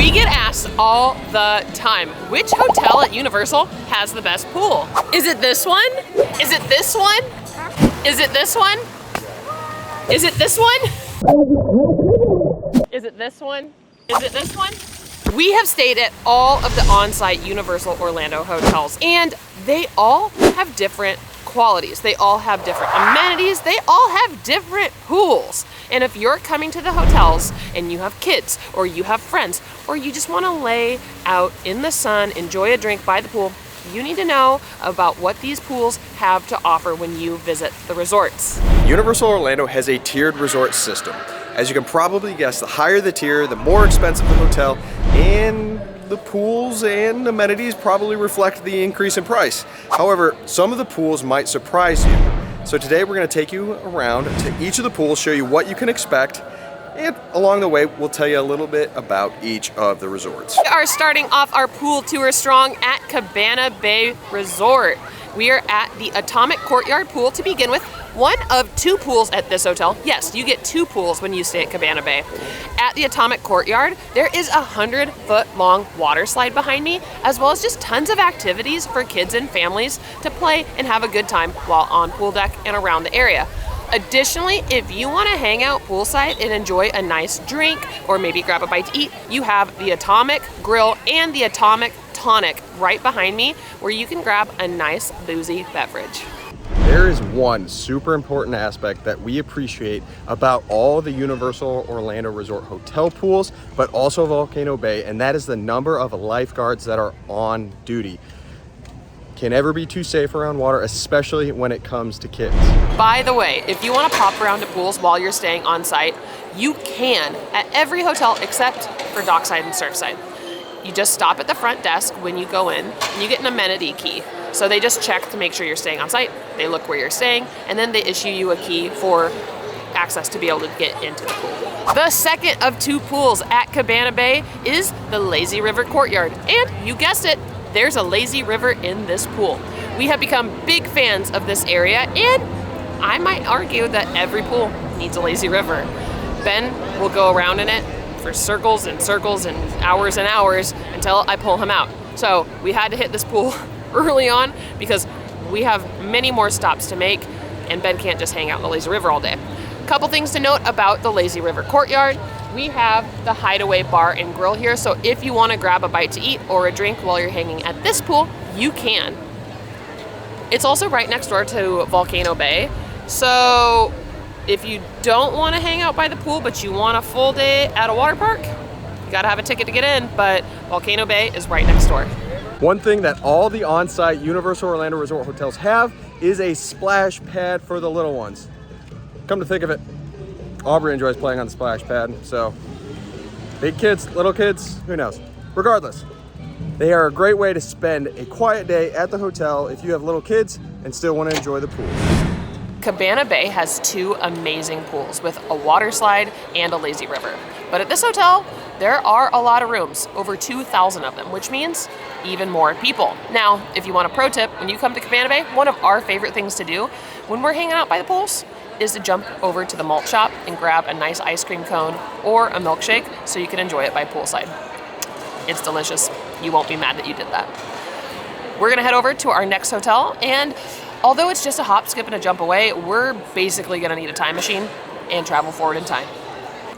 We get asked all the time, which hotel at Universal has the best pool? Is it this one? Is it this one? Is it this one? Is it this one? Is it this one? Is it this one? We have stayed at all of the on-site Universal Orlando hotels, and they all have different qualities. They all have different amenities. They all have different pools. And if you're coming to the hotels and you have kids or you have friends or you just want to lay out in the sun, enjoy a drink by the pool, you need to know about what these pools have to offer when you visit the resorts. Universal Orlando has a tiered resort system. As you can probably guess, the higher the tier, the more expensive the hotel, and the pools and amenities probably reflect the increase in price. However, some of the pools might surprise you. So today we're going to take you around to each of the pools, show you what you can expect, and along the way we'll tell you a little bit about each of the resorts. We are starting off our pool tour strong at Cabana Bay Resort. We are at the Atomic Courtyard pool to begin with. One of two pools at this hotel. Yes, you get two pools when you stay at Cabana Bay. At the Atomic Courtyard, there is a 100-foot-long water slide behind me, as well as just tons of activities for kids and families to play and have a good time while on pool deck and around the area. Additionally, if you want to hang out poolside and enjoy a nice drink or maybe grab a bite to eat, you have the Atomic Grill and the Atomic Tonic right behind me, where you can grab a nice boozy beverage. There is one super important aspect that we appreciate about all the Universal Orlando Resort hotel pools, but also Volcano Bay, and that is the number of lifeguards that are on duty. Can never be too safe around water, especially when it comes to kids. By the way, if you want to pop around to pools while you're staying on site, you can at every hotel except for Dockside and Surfside. You just stop at the front desk when you go in and you get an amenity key. So they just check to make sure you're staying on site, they look where you're staying, and then they issue you a key for access to be able to get into the pool. The second of two pools at Cabana Bay is the Lazy River Courtyard. And you guessed it, there's a lazy river in this pool. We have become big fans of this area, and I might argue that every pool needs a lazy river. Ben will go around in it for circles and circles and hours until I pull him out. So we had to hit this pool early on because we have many more stops to make, and Ben can't just hang out in the lazy river all day. Couple things to note about the Lazy River Courtyard. We have the Hideaway Bar and Grill here, so if you want to grab a bite to eat or a drink while you're hanging at this pool, you can. It's also right next door to Volcano Bay, so if you don't want to hang out by the pool but you want a full day at a water park, you gotta have a ticket to get in, but Volcano Bay is right next door. One thing that all the on-site Universal Orlando Resort hotels have is a splash pad for the little ones. Come to think of it, Aubrey enjoys playing on the splash pad, so big kids, little kids, who knows? Regardless, they are a great way to spend a quiet day at the hotel if you have little kids and still want to enjoy the pool. Cabana Bay has two amazing pools with a water slide and a lazy river. But at this hotel, there are a lot of rooms, over 2,000 of them, which means even more people. Now, if you want a pro tip, when you come to Cabana Bay, one of our favorite things to do when we're hanging out by the pools is to jump over to the malt shop and grab a nice ice cream cone or a milkshake so you can enjoy it by poolside. It's delicious. You won't be mad that you did that. We're gonna head over to our next hotel, and although it's just a hop, skip, and a jump away, we're basically gonna need a time machine and travel forward in time.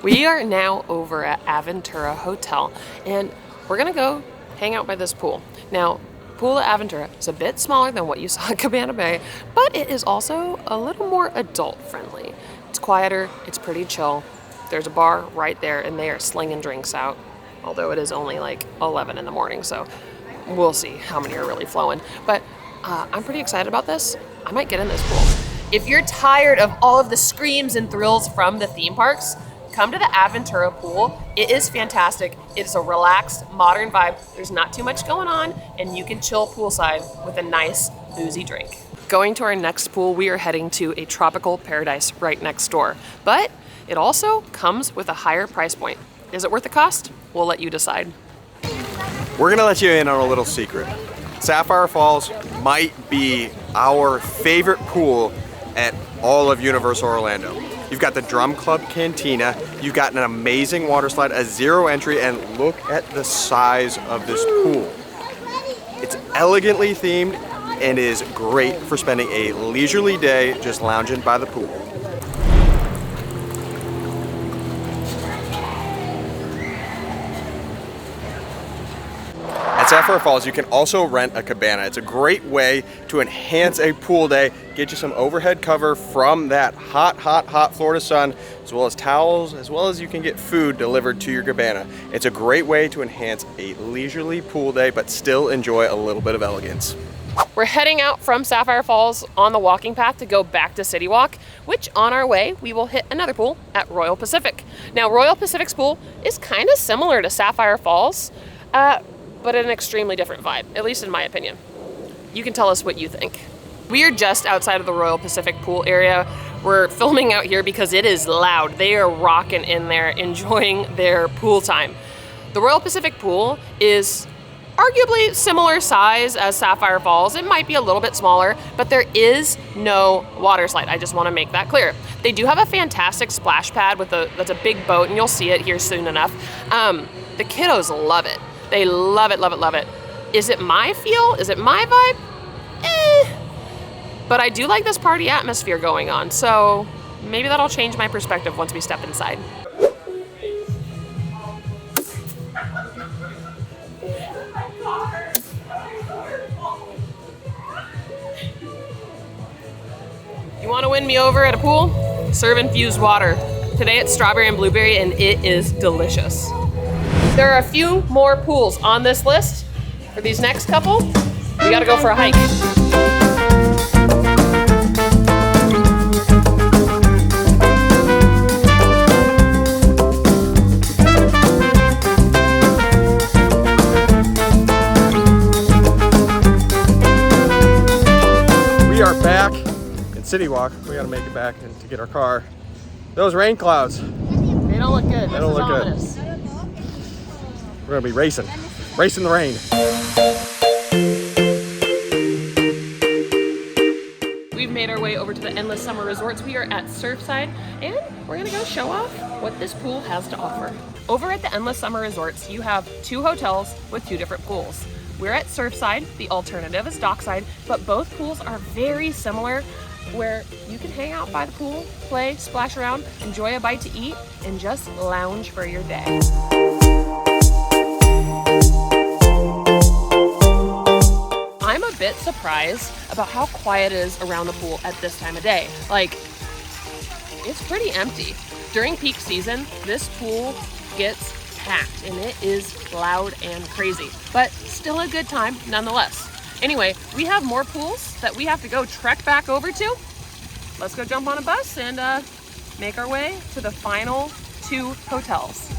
We are now over at Aventura Hotel, and we're gonna go hang out by this pool. Now, pool at Aventura is a bit smaller than what you saw at Cabana Bay, but it is also a little more adult friendly. It's quieter, it's pretty chill. There's a bar right there, and they are slinging drinks out, although it is only like 11 in the morning, so we'll see how many are really flowing. But I'm pretty excited about this. I might get in this pool. If you're tired of all of the screams and thrills from the theme parks, come to the Aventura pool. It is fantastic. It's a relaxed, modern vibe. There's not too much going on, and you can chill poolside with a nice, boozy drink. Going to our next pool, we are heading to a tropical paradise right next door, but it also comes with a higher price point. Is it worth the cost? We'll let you decide. We're gonna let you in on a little secret. Sapphire Falls might be our favorite pool at all of Universal Orlando. You've got the Drum Club Cantina, you've got an amazing water slide, a zero entry, and look at the size of this pool. It's elegantly themed and is great for spending a leisurely day just lounging by the pool. At Sapphire Falls, you can also rent a cabana. It's a great way to enhance a pool day, get you some overhead cover from that hot Florida sun, as well as towels, as well as you can get food delivered to your cabana. It's a great way to enhance a leisurely pool day, but still enjoy a little bit of elegance. We're heading out from Sapphire Falls on the walking path to go back to City Walk, which on our way, we will hit another pool at Royal Pacific. Now, Royal Pacific's pool is kind of similar to Sapphire Falls, but an extremely different vibe, at least in my opinion. You can tell us what you think. We are just outside of the Royal Pacific pool area. We're filming out here because it is loud. They are rocking in there, enjoying their pool time. The Royal Pacific pool is arguably similar size as Sapphire Falls. It might be a little bit smaller, but there is no water slide. I just want to make that clear. They do have a fantastic splash pad that's a big boat, and you'll see it here soon enough. The kiddos love it. They love it, love it, love it. Is it my feel? Is it my vibe? But I do like this party atmosphere going on, so maybe that'll change my perspective once we step inside. You want to win me over at a pool? Serve infused water. Today it's strawberry and blueberry, and it is delicious. There are a few more pools on this list. For these next couple, we gotta go for a hike. We are back in City Walk. We gotta make it back and to get our car. Those rain clouds. They don't look good. They don't look good. We're gonna be racing the rain. We've made our way over to the Endless Summer Resorts. We are at Surfside, and we're gonna go show off what this pool has to offer. Over at the Endless Summer Resorts, you have 2 hotels with 2 different pools. We're at Surfside, the alternative is Dockside, but both pools are very similar, where you can hang out by the pool, play, splash around, enjoy a bite to eat, and just lounge for your day. I'm a bit surprised about how quiet it is around the pool at this time of day. Like, it's pretty empty. During peak season, this pool gets packed and it is loud and crazy, but still a good time nonetheless. Anyway, we have more pools that we have to go trek back over to. Let's go jump on a bus and make our way to the final 2 hotels.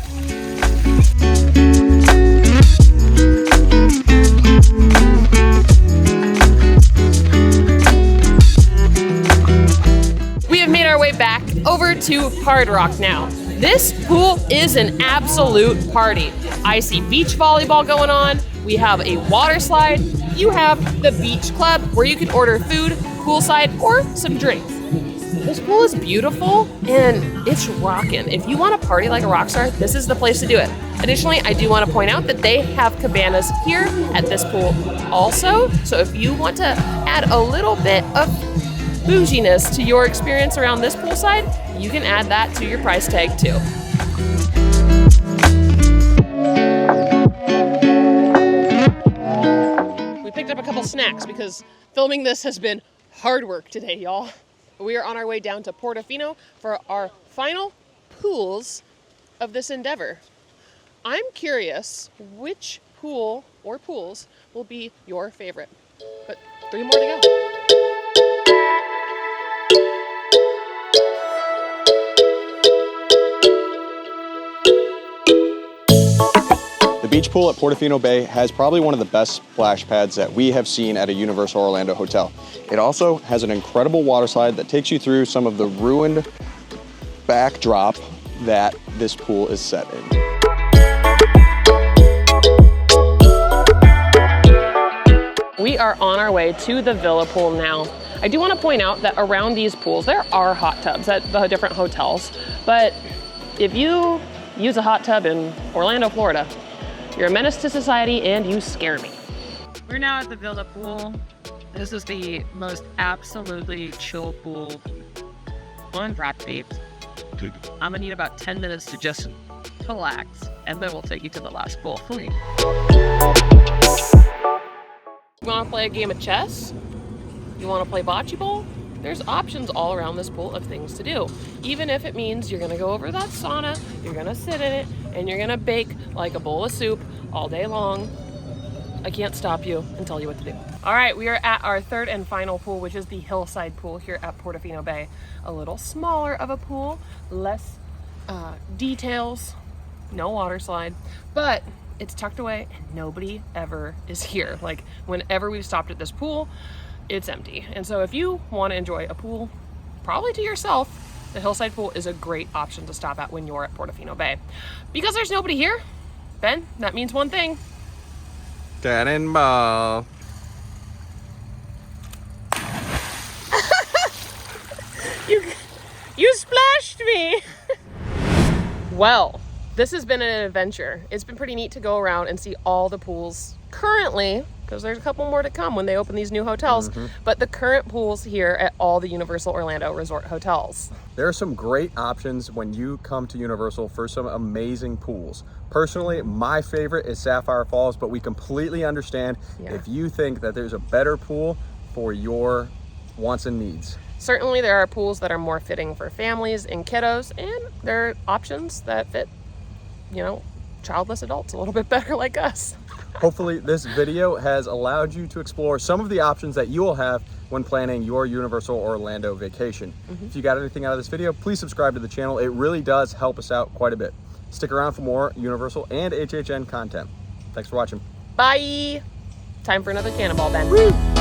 We have made our way back over to Hard Rock now. This pool is an absolute party. I see beach volleyball going on. We have a water slide. You have the beach club where you can order food, poolside, or some drinks. This pool is beautiful and it's rocking. If you want to party like a rock star, this is the place to do it. Additionally, I do want to point out that they have cabanas here at this pool also. So if you want to add a little bit of bouginess to your experience around this poolside, you can add that to your price tag too. We picked up a couple snacks because filming this has been hard work today, y'all. We are on our way down to Portofino for our final pools of this endeavor. I'm curious which pool or pools will be your favorite. But 3 more to go. The beach pool at Portofino Bay has probably one of the best splash pads that we have seen at a Universal Orlando hotel. It also has an incredible water slide that takes you through some of the ruined backdrop that this pool is set in. We are on our way to the Villa pool now. I do want to point out that around these pools, there are hot tubs at the different hotels. But if you use a hot tub in Orlando, Florida, you're a menace to society and you scare me. We're now at the Villa pool. This is the most absolutely chill pool. One rat babes. I'm gonna need about 10 minutes to just relax, and then we'll take you to the last pool. You wanna play a game of chess? You wanna play bocce ball? There's options all around this pool of things to do. Even if it means you're gonna go over that sauna, you're gonna sit in it, and you're gonna bake like a bowl of soup all day long. I can't stop you and tell you what to do. All right, we are at our third and final pool, which is the hillside pool here at Portofino Bay. A little smaller of a pool, less details, no water slide, but it's tucked away and nobody ever is here. Like whenever we've stopped at this pool, it's empty. And so if you want to enjoy a pool, probably to yourself, the hillside pool is a great option to stop at when you're at Portofino Bay. Because there's nobody here, Ben, that means one thing. Cannonball. You splashed me. Well, this has been an adventure. It's been pretty neat to go around and see all the pools currently, because there's a couple more to come when they open these new hotels, but the current pools here at all the Universal Orlando Resort hotels. There are some great options when you come to Universal for some amazing pools. Personally, my favorite is Sapphire Falls, but we completely understand if you think that there's a better pool for your wants and needs. Certainly there are pools that are more fitting for families and kiddos, and there are options that fit, you know, childless adults a little bit better like us. Hopefully this video has allowed you to explore some of the options that you will have when planning your Universal Orlando vacation. If you got anything out of this video, please subscribe to the channel. It really does help us out quite a bit. Stick around for more Universal and HHN content. Thanks for watching. Bye. Time for another cannonball, Ben. Woo!